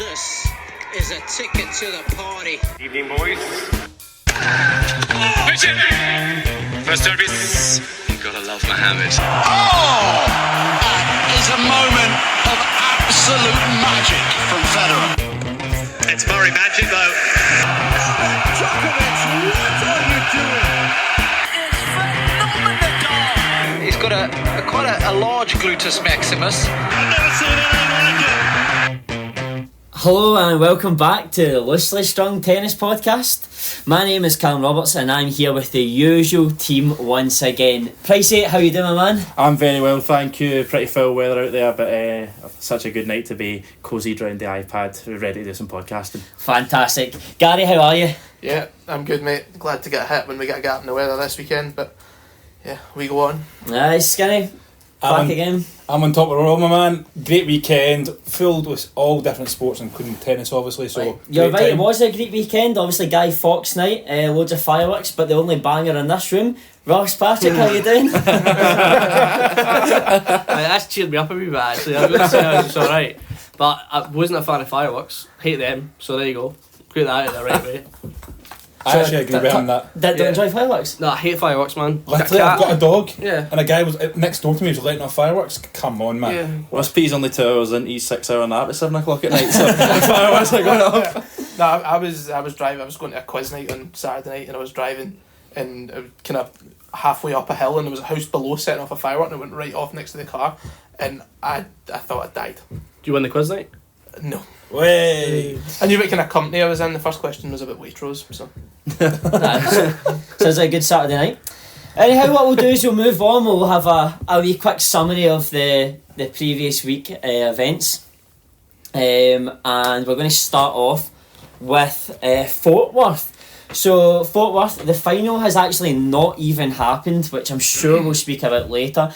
This is a ticket to the party. Evening, boys. First service. You gotta love Mohammed. Oh! That is a moment of absolute magic from Federer. It's Murray magic, though. Djokovic, what are you doing? It's phenomenal. He's got quite a large gluteus maximus. I've never seen anything like it. Hello and welcome back to the Loosely Strung Tennis Podcast. My name is Callum Roberts and I'm here with the usual team once again. Pricey, how you doing, my man? I'm very well, thank you. Pretty foul weather out there, but such a good night to be cozied round the iPad, ready to do some podcasting. Fantastic. Gary, how are you? Yeah, I'm good, mate. Glad to get a hit when we get a gap in the weather this weekend, but yeah, we go on. Nice, Skinny. Back again. I'm on top of the world, my man. Great weekend, filled with all different sports, including tennis, obviously. So You're right, time. it was a great weekend. Obviously, Guy Fawkes night, loads of fireworks, but the only banger in this room, Ross Patrick, how you doing? That's cheered me up a wee bit, actually. I was going to say it's alright, but I wasn't a fan of fireworks. Hate them, so there you go. Put that out the right way. I actually agree with him on that. Don't enjoy fireworks? No, I hate fireworks, man. Literally, I've got a dog, Yeah. and a guy was next door to me was letting off fireworks. Come on, man. Yeah. Must be he's only 2 hours into his 6 hour nap at 7 o'clock at night, so fireworks are going off. No, I was driving. I was going to a quiz night on Saturday night, and I was driving, and I was kind of halfway up a hill, and there was a house below setting off a firework, and it went right off next to the car, and I thought I died. Do you win the quiz night? No. Way. I knew what kind of company I was in. The first question was about Waitrose, so. Sounds like a good Saturday night. Anyhow, what we'll do is we'll move on. We'll have a wee quick summary of the previous week events. And we're going to start off with Fort Worth. So Fort Worth, the final has actually not even happened, which I'm sure we'll speak about later.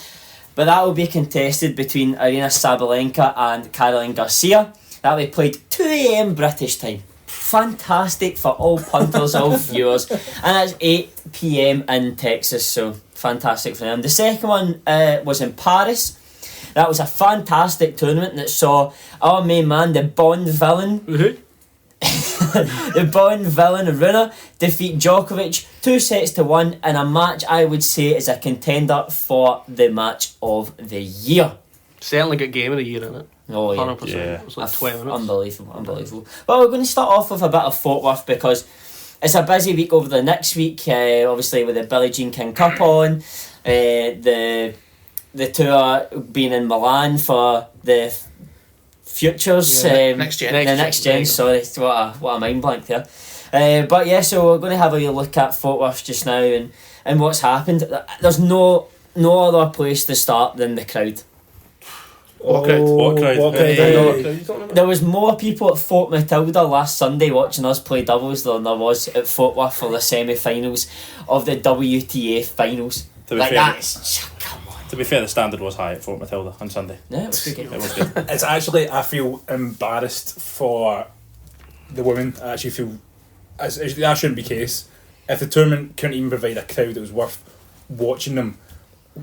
But that will be contested between Arina Sabalenka and Caroline Garcia. That will be played 2 a.m. British time. Fantastic for all punters, all viewers. And that's 8 p.m. in Texas, so fantastic for them. The second one was in Paris. That was a fantastic tournament that saw our main man, the Bond villain, the Bond villain Rune, defeat Djokovic 2-1 in a match I would say is a contender for the match of the year. Certainly got game of the year in it. Oh yeah, 100%. It was like 20 minutes. Unbelievable. Well, we're going to start off with a bit of Fort Worth because it's a busy week over the next week. Obviously, with the Billie Jean King Cup on, the tour being in Milan for the Futures. Next gen. The next gen. Sorry, what a mind blank there. But yeah, so we're going to have a look at Fort Worth just now and what's happened. There's no other place to start than the crowd. What crowd? There was more people at Fort Matilda last Sunday watching us play doubles than there was at Fort Worth for the semi-finals of the WTA finals. Come on. To be fair, the standard was high at Fort Matilda on Sunday. Yeah, it was good. It was good. It's actually, I feel embarrassed for the women. I actually feel that shouldn't be the case. If the tournament couldn't even provide a crowd that was worth watching them,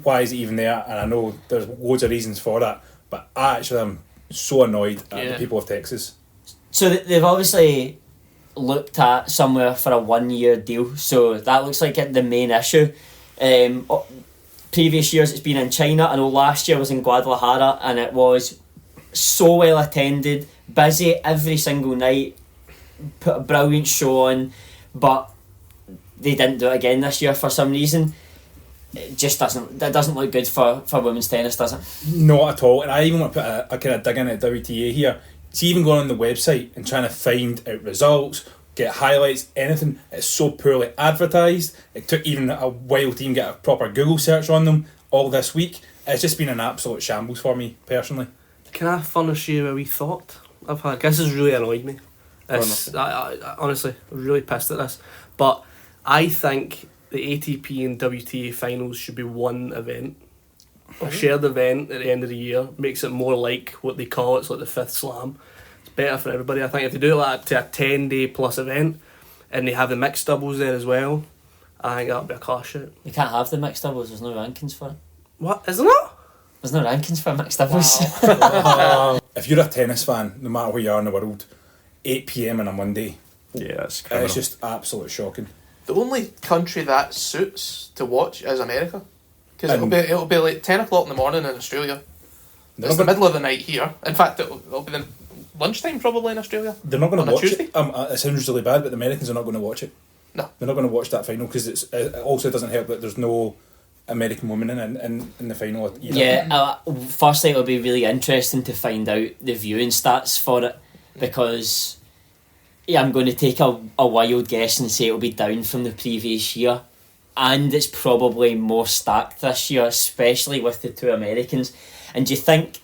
why is it even there? And I know there's loads of reasons for that, but I actually am so annoyed at the people of Texas. So they've obviously looked at somewhere for a 1-year deal, so that looks like the main issue. Previous years it's been in China. I know last year was in Guadalajara and it was so well attended, busy every single night, put a brilliant show on, but they didn't do it again this year for some reason. It just doesn't look good for women's tennis, does it? Not at all. And I even want to put a kind of dig in at WTA here. See, even going on the website and trying to find out results, get highlights, anything, it's so poorly advertised. It took even a while to even get a proper Google search on them all this week. It's just been an absolute shambles for me, personally. Can I furnish you a wee thought I've had? This has really annoyed me. I honestly, I'm really pissed at this. But I think the ATP and WTA finals should be one event. A shared event at the end of the year makes it more like what they call it's like the fifth slam. It's better for everybody. I think if they do it like to a 10-day plus event and they have the mixed doubles there as well, I think that would be a class shit. You can't have the mixed doubles, there's no rankings for it. What? Is there not? There's no rankings for mixed doubles. If you're a tennis fan, no matter where you are in the world, 8 p.m. on a Monday, Yeah, that's criminal. it's just absolutely shocking. The only country that suits to watch is America, because And- it'll be like 10 o'clock in the morning in Australia. They're It's not the gonna- middle of the night here. In fact, it'll be the lunchtime probably in Australia. They're not going On to a watch Tuesday? it. It sounds really bad, but the Americans are not going to watch it. No. They're not going to watch that final because it also doesn't help that there's no American women in the final either. Yeah, firstly, it'll be really interesting to find out the viewing stats for it, because I'm going to take a wild guess and say it'll be down from the previous year, and it's probably more stacked this year, especially with the two Americans. And do you think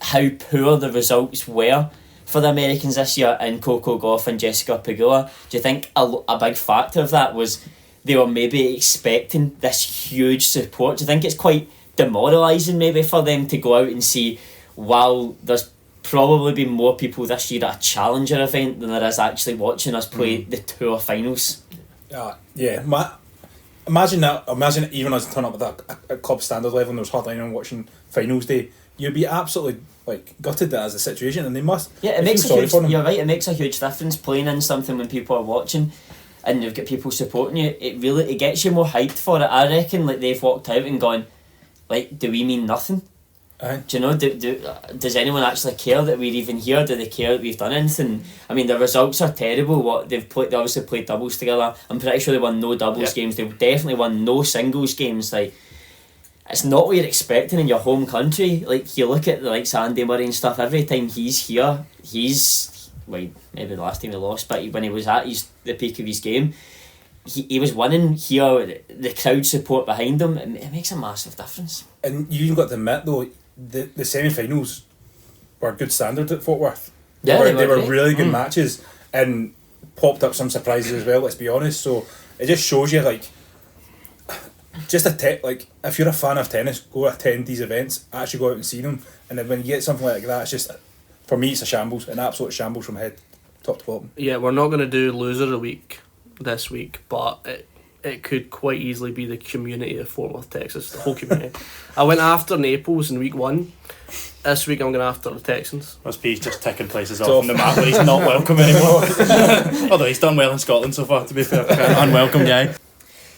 how poor the results were for the Americans this year in Coco Gauff and Jessica Pegula? Do you think a big factor of that was they were maybe expecting this huge support? Do you think it's quite demoralising maybe for them to go out and see, wow, there's probably been more people this year at a challenger event than there is actually watching us play the tour finals? Yeah. Imagine that. Imagine even us turn up at a club standard level and there's hardly anyone watching finals day. You'd be absolutely gutted that as a situation, and they must. Yeah, I it makes feel sorry a for huge. them. You're right. It makes a huge difference playing in something when people are watching, and you've got people supporting you. It gets you more hyped for it. I reckon they've walked out and gone, do we mean nothing? Aye. Do you know? Does anyone actually care that we're even here? Do they care that we've done anything? I mean, the results are terrible. What they've played, they obviously played doubles together. I'm pretty sure they won no doubles games. They've definitely won no singles games. It's not what you're expecting in your home country. You look at the likes of Andy Murray and stuff. Every time he's here, maybe the last time he lost, but when he was at the peak of his game, he was winning here. The crowd support behind him, it makes a massive difference. And you've got to admit though, the semi-finals were a good standard at Fort Worth. Yeah, they were great. really good matches and popped up some surprises as well. Let's be honest. So it just shows you just if you're a fan of tennis, go attend these events. Actually go out and see them. And then when you get something like that, it's just, for me, it's a shambles, an absolute shambles from head top to bottom. Yeah, we're not going to do loser of the week this week, but it could quite easily be the community of Fort Worth, Texas, the whole community. I went after Naples in week 1. This week I'm going after the Texans. Must be just ticking places off on the map where he's not welcome anymore. Although he's done well in Scotland so far, to be fair. Unwelcome guy.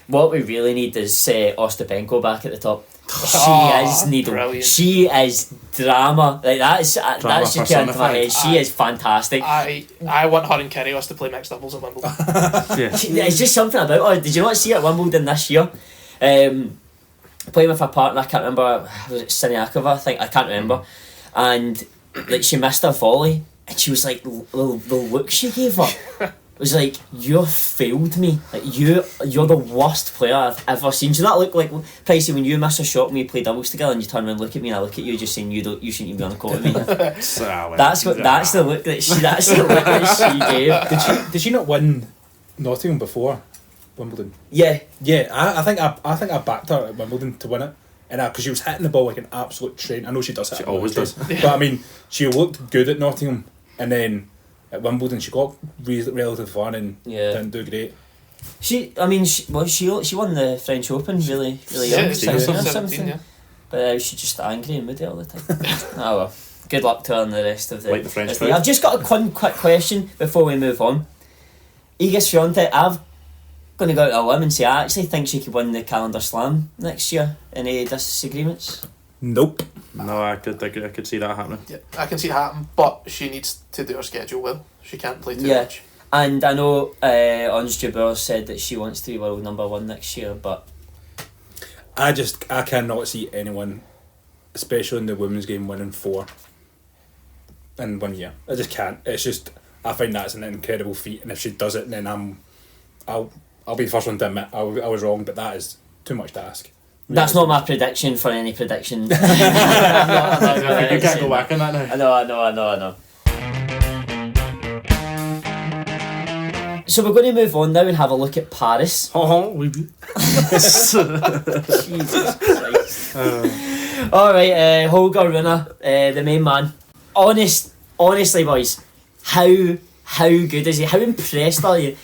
What we really need is Ostapenko back at the top. She is needle. Brilliant. She is drama. That's just turned into my head. She is fantastic. I want her and Kyrgios to play mixed doubles at Wimbledon. It's just something about her. Did you not see her at Wimbledon this year? Playing with her partner, I can't remember, was it Siniakova? I can't remember. And she missed a volley, and she was like, the look she gave her was like, you failed me. You're the worst player I've ever seen. Do that look like, Pricey, when you miss a shot when we play doubles together and you turn around and look at me and I look at you just saying you shouldn't even be on the court with me? That's the look that she gave. Did she not win Nottingham before Wimbledon? Yeah. I think I backed her at Wimbledon to win it, and because she was hitting the ball like an absolute train. I know she does hit. She it like always a train, does. but I mean, she looked good at Nottingham, and then at Wimbledon she got relatively far and didn't do great. She won the French Open really Yeah, young, 16 or 17, something. yeah. But she's just angry and moody all the time. Oh well. Good luck to her and the rest of the. Like the French I've crowd. just got a quick question before we move on. Iga Swiatek, I'm going to go out on a limb and say I actually think she could win the Calendar Slam next year. Any disagreements? Nope. No, I could see that happening. Yeah, I can see it happen, but she needs to do her schedule well. She can't play too Yeah. much. And I know Ons Jabeur said that she wants to be world number 1 next year, but I cannot see anyone, especially in the women's game, winning 4 in 1 year. I just can't. It's just, I find that's an incredible feat, and if she does it, then I'll be the first one to admit I was wrong, but that is too much to ask. that's not my prediction for any prediction. You You can't go back on that now. I know. So we're going to move on now and have a look at Paris. Jesus Christ. Alright, Holger Rune, the main man. Honestly, boys, how good is he? How impressed are you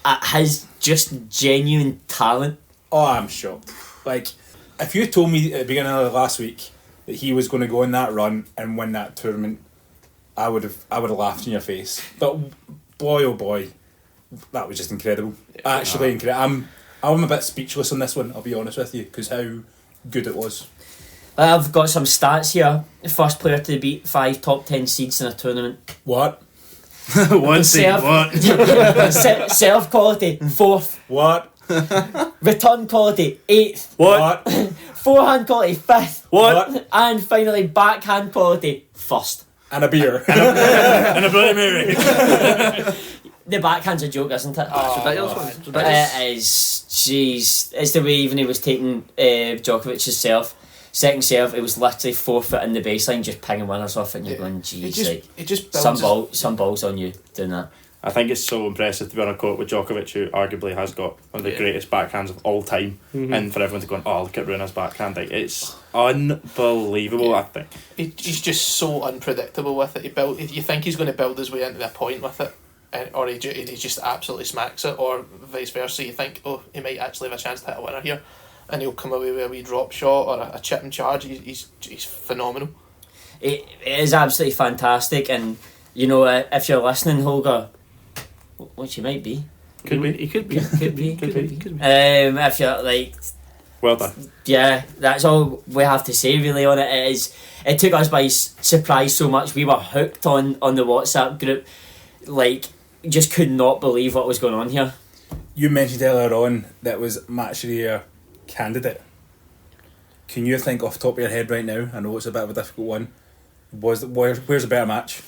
at his just genuine talent? Oh, I'm shocked. If you told me at the beginning of last week that he was going to go on that run and win that tournament, I would have laughed in your face. But boy, oh boy, that was just incredible. Actually, incredible. I'm a bit speechless on this one, I'll be honest with you, because how good it was. I've got some stats here. First player to beat 5 top 10 seeds in a tournament. What? One seed, what? Serve quality, 4th. What? Return quality, 8th. What? Forehand quality, 5th. What? And finally, backhand quality, 1st. And a beer. And a Bloody Mary. The backhand's a joke, isn't it? Ridiculous. It is. Jeez. It's the way even he was taking Djokovic's serve. Second serve, it was literally 4 foot in the baseline, just pinging winners off it, and you're going, jeez, It just builds some balls on you doing that. I think it's so impressive to be on a court with Djokovic, who arguably has got one of the greatest backhands of all time, and for everyone to go, oh, look at Runa's backhand. Like, it's unbelievable, I think. He's just so unpredictable with it. You think he's going to build his way into a point with it, or he just absolutely smacks it, or vice versa. You think, oh, he might actually have a chance to hit a winner here, and he'll come away with a wee drop shot or a chip and charge. He's phenomenal. It is absolutely fantastic, and you know, if you're listening, Holger, which you might be, Could be. if you're like, Well done. yeah, that's all we have to say really on it. It took us by surprise so much. We were hooked on the WhatsApp group, like, just could not believe what was going on here. You mentioned earlier on that was match of the year candidate. Can you think off the top of your head right now? I know it's a bit of a difficult one. Where's a better match?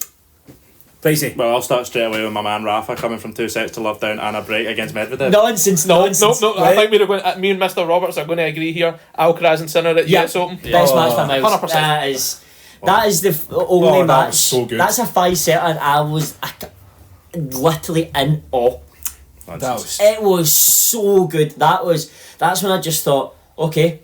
Pricey. Well, I'll start straight away with my man Rafa coming from 2 sets to love down and a break against Medvedev. Nonsense. No, Right? I think we're going. Me and Mr. Roberts are going to agree here. Alcaraz and Sinner at US Open. Best match by miles. 100%. That is the only that match. was so good. That's a 5-set, and I was literally in awe. It was so good. That's when I just thought, okay,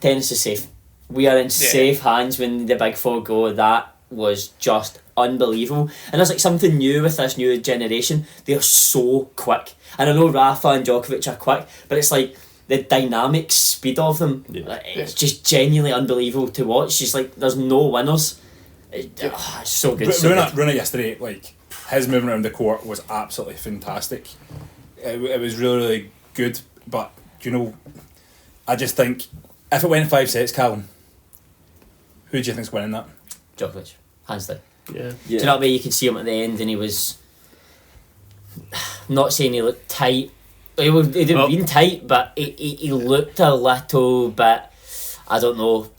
tennis is safe. We are in safe hands when the big four go. That was just unbelievable, and there's like something new with this new generation. They're so quick, and I know Rafa and Djokovic are quick, but it's like the dynamic speed of them. It's just genuinely unbelievable to watch. Just like there's no winners. It's so good. Runa yesterday, like his movement around the court was absolutely fantastic. It was really, really good. But you know, I just think if it went 5 sets, Callum, who do you think's winning that? Djokovic, hands down. Yeah. Do you know what I mean? You can see him at the end, and he was not saying he looked tight. He didn't been tight, but he looked a little bit. I don't know,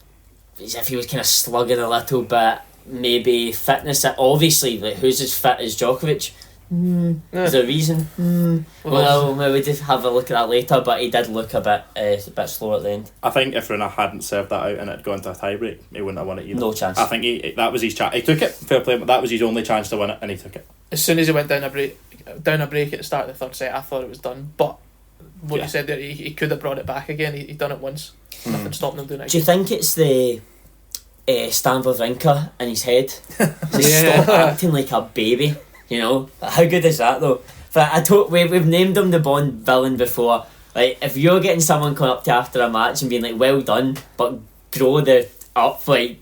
as if he was kind of slugging a little bit. Maybe fitness. Obviously, like, who's as fit as Djokovic? Is there a reason? Well, maybe just have a look at that later. But he did look a bit slow at the end. I think if Runa hadn't served that out and it had gone to a tiebreak, he wouldn't have won it either. No chance. I think that was his chance. He took it, fair play, but that was his only chance to win it, and he took it. As soon as he went down a break at the start of the third set, I thought it was done. But what you said there, he could have brought it back again. He done it once. Nothing stopping him doing it. Do you think it's the Stan Wawrinka in his head? Stop acting like a baby. You know, how good is that though? But we've named him the Bond villain before. Like, if you're getting someone coming up to after a match and being like, "Well done," but grow the up, like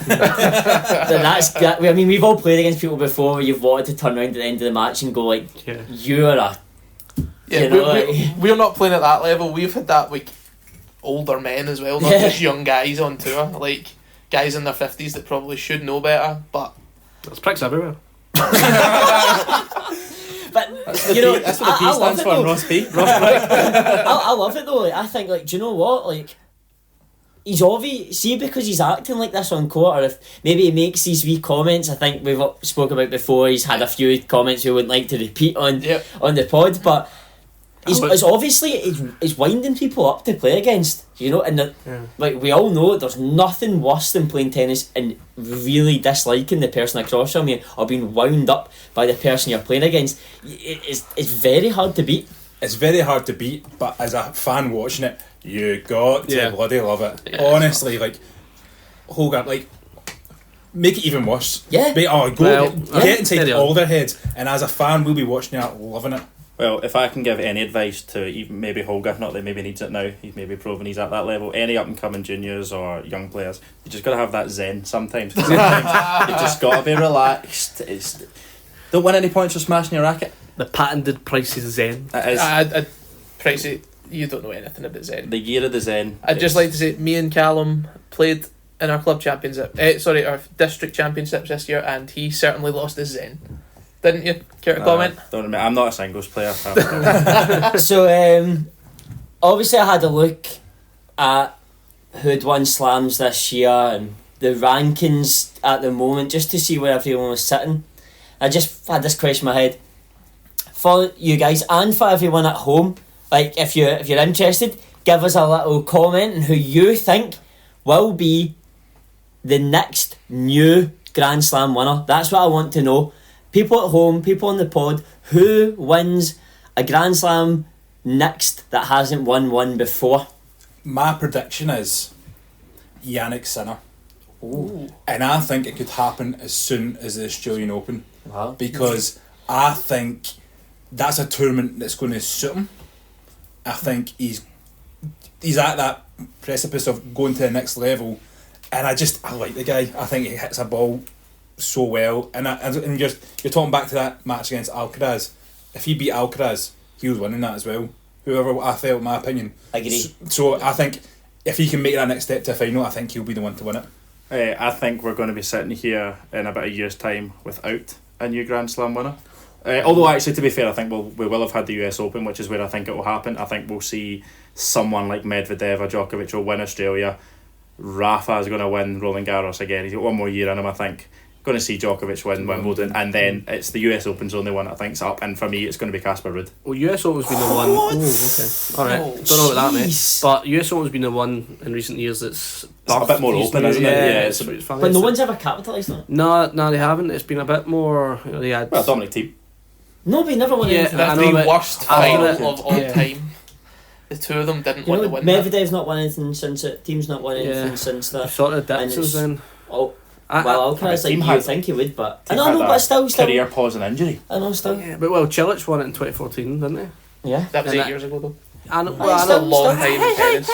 I mean, we've all played against people before where you've wanted to turn around at the end of the match and go like, "You're a." Yeah, you know, we're not playing at that level. We've had that like older men as well, not just young guys on tour, like guys in their 50s that probably should know better, but there's pricks everywhere. But you know, that's what the P stands for. Ross P. I love it though. Like, I think, like, do you know what? Like, he's obvious. See, because he's acting like this on court, or if maybe he makes these wee comments. I think we've spoke about before. He's had a few comments we wouldn't like to repeat on the pod, but it's obviously it's winding people up to play against. You know, and like we all know, there's nothing worse than playing tennis and really disliking the person across from you or being wound up by the person you're playing against. It's very hard to beat. It's very hard to beat, but as a fan watching it, you got to bloody love it. Yeah. Honestly, like, Hogan, like, make it even worse. Yeah. Get and take all their heads, and as a fan, we'll be watching it, loving it. Well, if I can give any advice to even maybe Holger, not that he maybe needs it now, he's maybe proven he's at that level, any up and coming juniors or young players, you just got to have that zen sometimes. Sometimes you just got to be relaxed. Don't win any points for smashing your racket. The patented Price's Zen. It is Pricey, you don't know anything about Zen. the year of the zen. I'd just like to say, me and Callum played in our club championship, our district championships this year, and he certainly lost his Zen. Didn't you? Care to comment? Don't admit, I'm not a singles player. So, obviously, I had a look at who'd won slams this year and the rankings at the moment, just to see where everyone was sitting. I just had this question in my head for you guys and for everyone at home. Like, if you're interested, give us a little comment on who you think will be the next new Grand Slam winner. That's what I want to know. People at home, people on the pod, who wins a Grand Slam next that hasn't won one before? My prediction is Yannick Sinner. Ooh. And I think it could happen as soon as the Australian Open. Wow. Because I think that's a tournament that's going to suit him. I think he's at that precipice of going to the next level, and I like the guy. I think he hits a ball so well, and you're talking back to that match against Alcaraz. If he beat Alcaraz, he was winning that as well. Whoever I felt, my opinion. Agree. So I think if he can make that next step to a final, I think he'll be the one to win it. I think we're going to be sitting here in about a year's time without a new Grand Slam winner. Although actually, to be fair, I think we will have had the US Open, which is where I think it will happen. I think we'll see someone like Medvedev or Djokovic will win Australia. Rafa is going to win Roland Garros again. He's got one more year in him, I think. Going to see Djokovic win Wimbledon, and then it's the US Open's the only one I think's up, and for me it's going to be Casper Ruud. Well, US Open's been the one. Oh, okay. Alright. Don't know about that, mate. But US Open's been the one in recent years that's a bit more open, isn't it? Yeah, it's fun. But no one's ever capitalised on it. No, they haven't. It's been a bit more. They had. Well, Dominic Thiem. Nobody never won anything. That's the worst final of all Yeah. time. The two of them didn't You want know, to win. Medvedev's not won anything since it. Team's not won anything since that. Sort of And dipped since it's- then. Oh, well, Alcaraz, like, Team you had- think he would, but I Thiem know, had no, a but still. career pause and injury. I know, still. Yeah, but Cilic won it in 2014, didn't he? Yeah. That was And 8 that- years ago, though. I know. Well, I still- know. A long still- time in tennis.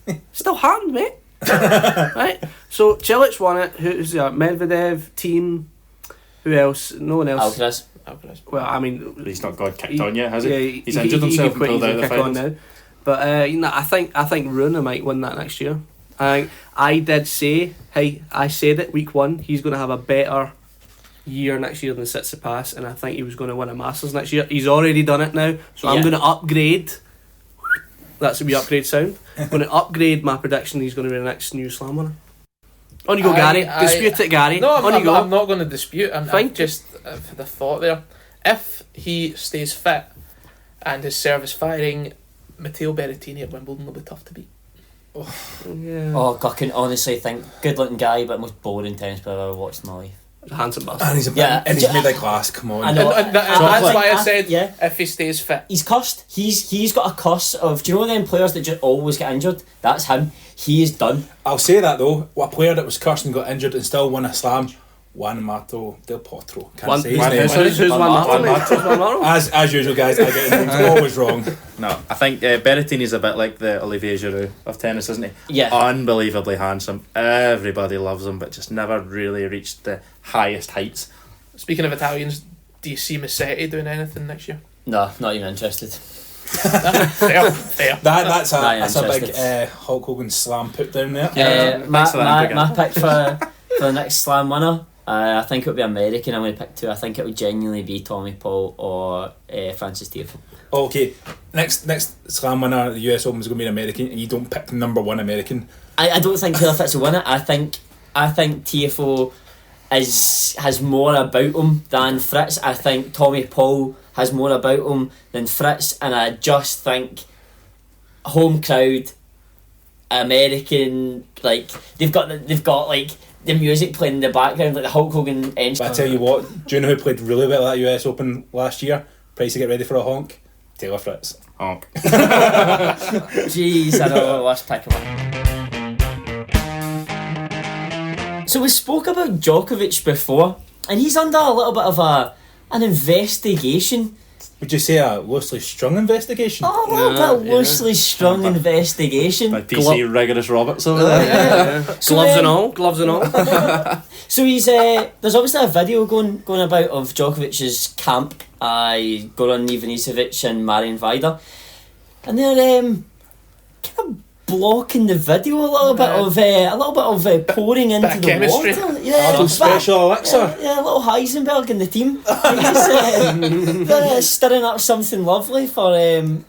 Hey. Still happened, mate. Right. So Cilic won it. Who's Medvedev, Team. Who else? No one else. Alcaraz. Well, I mean, But he's not got kicked on yet, has he? Yeah, He's injured himself and pulled out of the kick on finals. now. But I think Runa might win that next year. I did say, I said it week one. He's going to have a better year next year than Tsitsipas, and I think he was going to win a Masters next year. He's already done it now, so I'm Yeah. going to upgrade. That's a wee upgrade sound. I'm going to upgrade my prediction. He's going to be the next new Slam winner. On you go, Gary. Dispute it, Gary. No, On you go. I'm not going to dispute. I'm Fine. just the thought there. If he stays fit and his service firing, Matteo Berrettini at Wimbledon will be tough to beat. Yeah. Oh, God, I can honestly think. Good looking guy, but most boring tennis player I've ever watched in my life. A handsome bastard. And he's Yeah. and he's made like glass. Come on. I know. And that's Chocolate. why I said Yeah. if he stays fit. He's cursed. He's got a curse of. Do you know them players that just always get injured? That's him. He is done. I'll say that though. A player that was cursed and got injured and still won a slam. Juan Mato del Potro. Can't say his name. Who's Juan Martin? Who's Juan Martin? As usual, guys, I get his names always wrong. No, I think Berrettini's a bit like the Olivier Giroud of tennis, isn't he? Yeah. Unbelievably handsome. Everybody loves him, but just never really reached the highest heights. Speaking of Italians, do you see Musetti doing anything next year? No, not even interested. Fair. That's a Right, that's a big interested. Hulk Hogan slam put down there. My thanks for that, my pick for the next slam winner, I think it would be American. I'm going to pick two. I think it would genuinely be Tommy Paul or Francis Tiafoe. Okay, next slam winner at the US Open is going to be an American, and you don't pick number one American. I don't think Taylor Fitz will win it. I think Tiafoe has more about him than Fritz. I think Tommy Paul has more about him than Fritz, and I just think home crowd, American, like they've got like the music playing in the background, like the Hulk Hogan entrance. But I tell you what, do you know who played really well at that US Open last year? Price to get ready for a honk? Taylor Fritz. Honk. Jeez, I know. Let's pick him up. So we spoke about Djokovic before, and he's under a little bit of an investigation. Would you say a loosely strung investigation? Oh, a little bit loosely strung investigation. By PC Rigorous Roberts over there. Yeah. Gloves and all. So he's there's obviously a video going about of Djokovic's camp. Goran Ivanisevic and Marian Vida, and they're kind of blocking the video a little bit of pouring into the chemistry. water. Yeah, Special elixir. Yeah, a little Heisenberg in the team. They're stirring up something lovely for him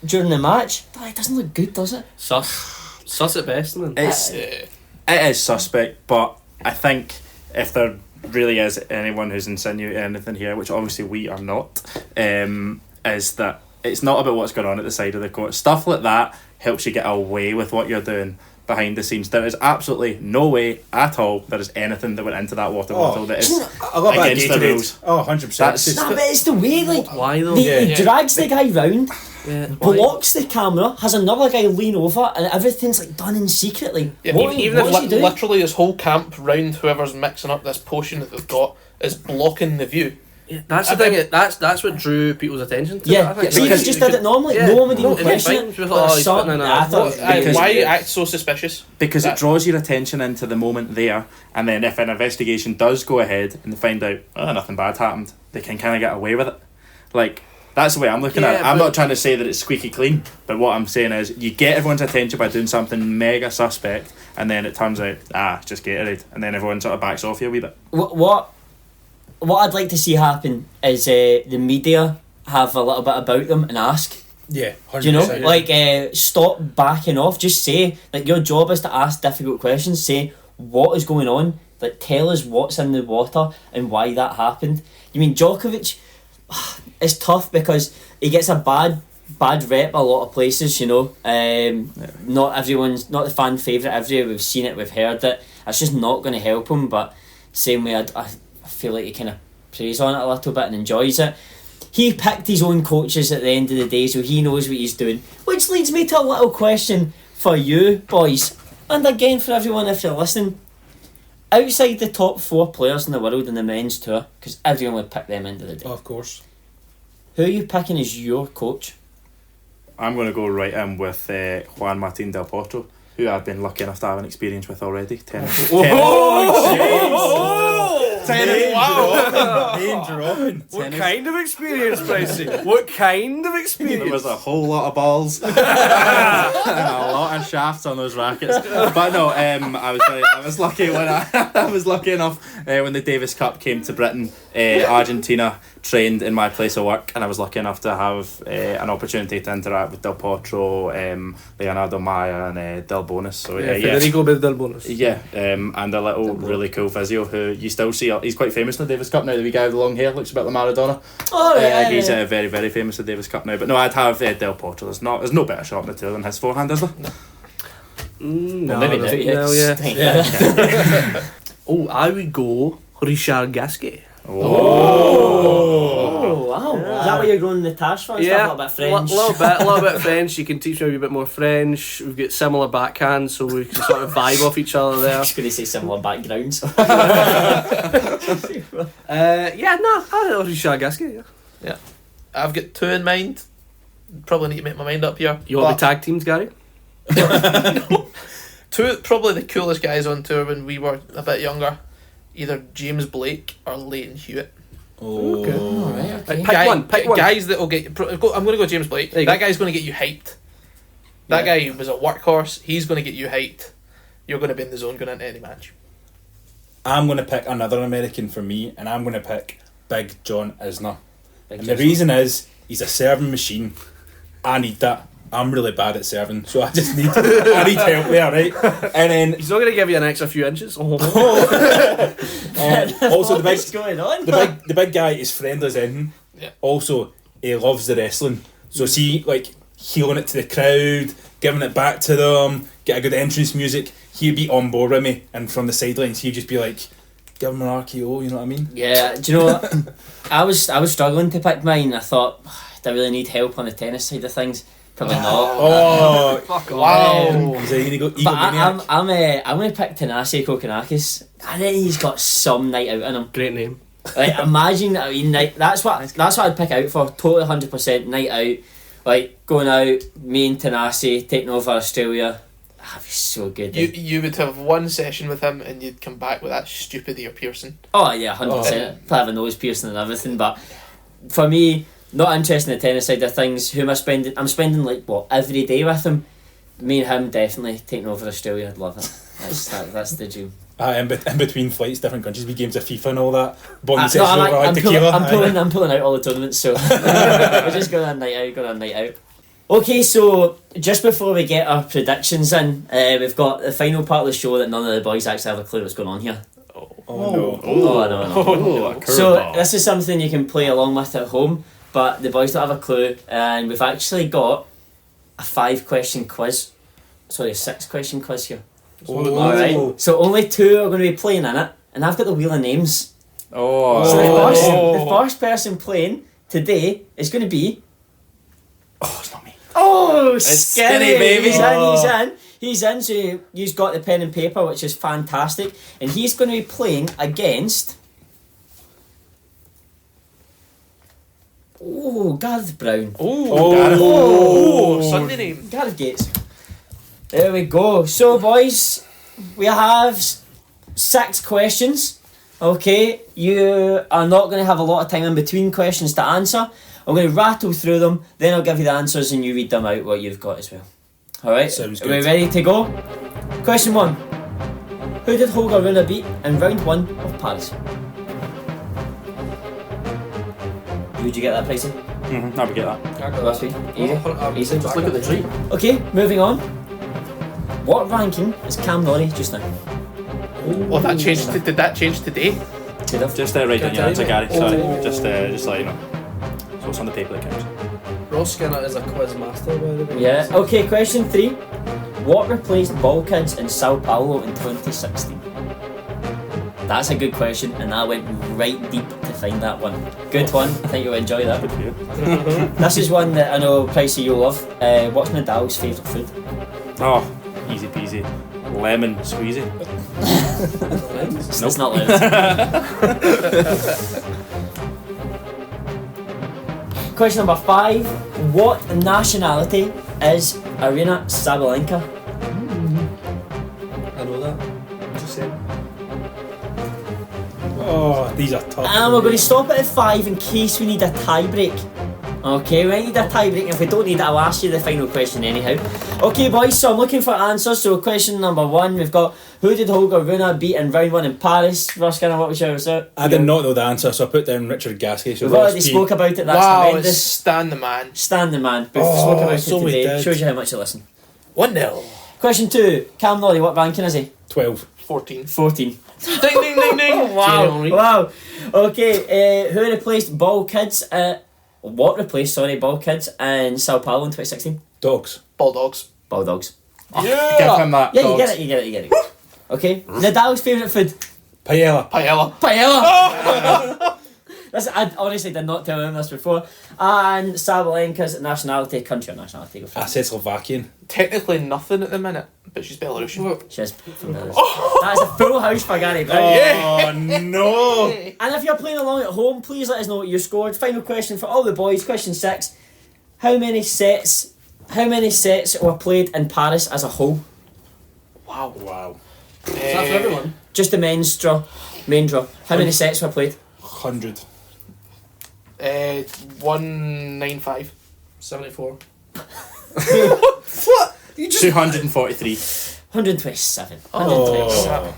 during the match. It doesn't look good, does it? Sus at best, man. It is suspect, but I think if there really is anyone who's insinuating anything here, which obviously we are not, is that it's not about what's going on at the side of the court. Stuff like that helps you get away with what you're doing behind the scenes. There is absolutely no way at all there is anything that went into that water bottle that is against the rules. Oh, 100%. But it's the way, like, why though? he drags the guy round, Why? blocks the camera, has another guy lean over, and everything's like done in secretly. Yeah, What even is he if doing? literally this whole camp round whoever's mixing up this potion that they've got is blocking the view. Yeah, that's the thing. That's what drew people's attention to it, Yeah, I think. see, if he just did it normally, no one would even question it. Just like, he's putting in a- Why act so suspicious? Because it draws your attention into the moment there, and then if an investigation does go ahead and they find out nothing bad happened, they can kind of get away with it. Like, that's the way I'm looking at it. I'm not trying to say that it's squeaky clean, but what I'm saying is you get everyone's attention by doing something mega suspect, and then it turns out it's just Gatorade, and then everyone sort of backs off you a wee bit. What I'd like to see happen is the media have a little bit about them and ask. Yeah, 100%. Do you know, like, stop backing off. Just say, like, your job is to ask difficult questions. Say what is going on. Like, tell us what's in the water and why that happened. You mean Djokovic? It's tough because he gets a bad rep a lot of places. You know, not everyone's not the fan favourite everywhere. We've seen it, we've heard it. It's just not going to help him. But same way, I feel like he kind of preys on it a little bit and enjoys it. He picked his own coaches at the end of the day, so he knows what he's doing. Which leads me to a little question for you, boys. And again, for everyone, if you're listening. Outside the top 4 players in the world in the men's tour, because everyone would pick them end of the day. Of course. Who are you picking as your coach? I'm going to go right in with Juan Martín del Potro, who I've been lucky enough to have an experience with already. Tennis. What kind of experience, Pricey? What kind of experience? There was a whole lot of balls and a lot of shafts on those rackets. But no, I was lucky when I was lucky enough when the Davis Cup came to Britain. Argentina trained in my place of work, and I was lucky enough to have an opportunity to interact with Del Potro, Leonardo Maya, and Del Bonis. So Federico Del Bonis. Yeah, and a little really cool physio who you still see. He's quite famous in the Davis Cup now. The wee guy with the long hair looks a bit like Maradona. He's very, very famous in the Davis Cup now. But no, I'd have Del Potro. There's no better shot in the tour than his forehand, is there? No, maybe no, Oh, I would go Richard Gasquet. Oh, wow. Is that why you're going the Tash for? Yeah, a little bit French. A little bit French. You can teach me a wee bit more French. We've got similar backhands, so we can sort of vibe off each other there. I was going to say similar backgrounds. I Richard Gasquet. Yeah, I've got 2 in mind. Probably need to make my mind up here. You want to be tag teams, Gary? No. 2 probably the coolest guys on tour when we were a bit younger. Either James Blake or Leighton Hewitt. Oh, okay. Alright, okay. Pick one. Guys that will get. I'm going to go James Blake. That guy's going to get you hyped. That guy was a workhorse. He's going to get you hyped. You're going to be in the zone going into any match. I'm going to pick another American for me, and I'm going to pick Big John Isner. The reason is he's a serving machine. I need that. I'm really bad at serving, so I just need help there, right? And then he's not going to give you an extra few inches. Also, What's going on? the big guy is friendly as anything. Yeah. Also, he loves the wrestling, so see, like healing it to the crowd, giving it back to them, get a good entrance music. He'd be on board with me, and from the sidelines, he'd just be like, "Give him an RKO," you know what I mean? Yeah. Do you know what? I was struggling to pick mine. I thought, do I really need help on the tennis side of things? Probably not. Oh, fuck off. Wow. He's a But I'm going to pick Thanasi Kokkinakis. I think he's got some night out in him. Great name. Like imagine, I mean, like that's what I'd pick out for. Totally 100% night out, like going out, me and Tanasi taking over Australia. That'd be so good. You would have one session with him and you'd come back with that stupid ear piercing. Oh yeah, 100%. Have a nose piercing and everything, but for me, not interested in the tennis side of things. Who am I spending? I'm spending like what every day with him. Me and him definitely taking over Australia. I'd love it. That's the dream. In between flights, different countries, be games of FIFA and all that. Bonding No, sessions over tequila. I'm pulling out all the tournaments, so we're just going on a night out. Okay, so just before we get our predictions in, we've got the final part of the show that none of the boys actually have a clue what's going on here. No. Oh no. So this is something you can play along with at home, but the boys don't have a clue, and we've actually got a 5-question quiz. Sorry, a 6-question quiz here. Alright, so only 2 are going to be playing in it, and I've got the wheel of names. So the first person playing today is going to be... Oh, it's not me. Oh, It's Skinny, Skinny, baby. He's in, so he's got the pen and paper, which is fantastic, and he's going to be playing against... Oh, Gareth Brown. Sunday name. Gareth Gates. There we go. So, boys, we have 6 questions. Okay, you are not going to have a lot of time in between questions to answer. I'm going to rattle through them, then I'll give you the answers and you read them out what you've got as well. Alright, Sounds are good. we ready to go? Question 1. Who did Holger Rune beat in round 1 of Paris? Would you get that, Pricey? I would get that. Must be. Easy. Just look at the tree. Okay, moving on. What ranking is Cam Norrie just now? Oh, that changed. Did that change today? Good enough. Just write down your answer, Gary. Sorry, Oh. just let you know. So it's on the paper that counts. Ross Skinner is a quiz master, by the way. Yeah. Okay, question 3. What replaced Ball Kids in Sao Paulo in 2016? That's a good question, and I went right deep to find that one. Good one. I think you'll enjoy that. Good for you. This is one that I know, Pricey, you'll love. What's Nadal's favourite food? Oh, easy peasy. Lemon squeezy. It's not lemon. Question number 5. What nationality is Arina Sabalenka? I know that. Just saying. Oh, these are tough. And we're going to stop it at 5 in case we need a tie break. Okay, we might need a tie break. If we don't need it, I'll ask you the final question anyhow. Okay, boys, so I'm looking for answers. So question number 1, we've got who did Holger Rune beat in round 1 in Paris? Ross, what was yours? I did not know the answer, so I put down Richard Gasquet. So We've already spoke about it. That's Wow, it's horrendous. Stan the man. Stand the man. We've spoke about it so we today. did. Shows you how much you listen. 1-0. Question 2, Cam Norrie, what ranking is he? 12. 14. 14. Ding ding ding ding. Wow. Okay, who replaced Ball Kids? What replaced Ball Kids in Sao Paulo in 2016? Dogs. Bulldogs. Bulldogs. Give him that. Yeah, dogs. you get it. Okay. Nadal's favourite food? Paella. Paella. Paella! I honestly did not tell him this before. And Sabalenka's nationality, country or nationality, go for I it. said Slovakian. Technically nothing at the minute, but she's Belarusian. She's from Belarus. That is a full house for Gary Brown. Oh no! And if you're playing along at home, please let us know what you scored. Final question for all the boys, question 6. How many sets were played in Paris as a whole? Wow. Is that for everyone? Just the main draw. How many sets were played? 100. 195. 74. What? You just 243. 127. Oh.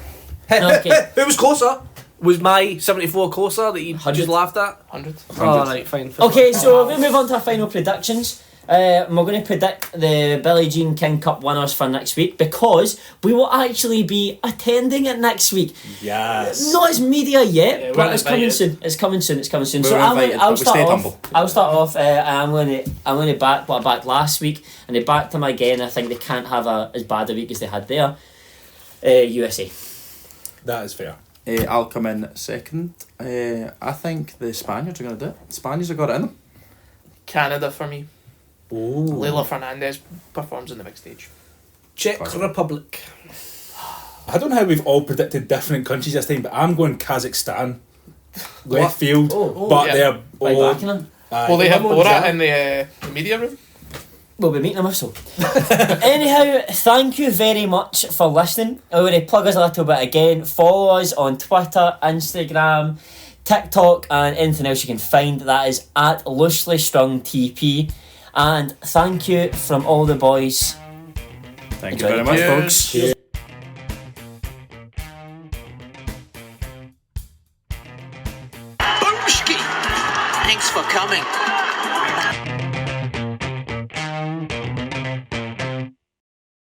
Okay. Who was closer? Was my 74 closer that you 100. just laughed at? 100. Oh, right, fine. Okay, so we're going to move on to our final predictions. And we're going to predict the Billie Jean King Cup winners for next week because we will actually be attending it next week. Yes. Not as media yet, Yeah, but we're it's coming invited. soon. It's coming soon. We So were invited, I'll but we start stayed off. humble. I'll start off. I'm going to back what I backed last week, and they backed them again. I think they can't have as bad a week as they had there. USA. That is fair. I'll come in second. I think the Spaniards are going to do it. Spaniards have got it in them. Canada for me. Ooh. Leila Fernandez performs on the big stage. Czech Republic. I don't know how we've all predicted different countries this time, but I'm going Kazakhstan. left field, but yeah. they're Right all. back in him. Well, they have Well, Borat in the media room. We'll be meeting him if so. Anyhow, thank you very much for listening. I want to plug us a little bit again. Follow us on Twitter, Instagram, TikTok, and anything else you can find. That is at Loosely Strung TP. And thank you from all the boys. Thank you very much, folks. Cheers. Boomski! Thanks for coming.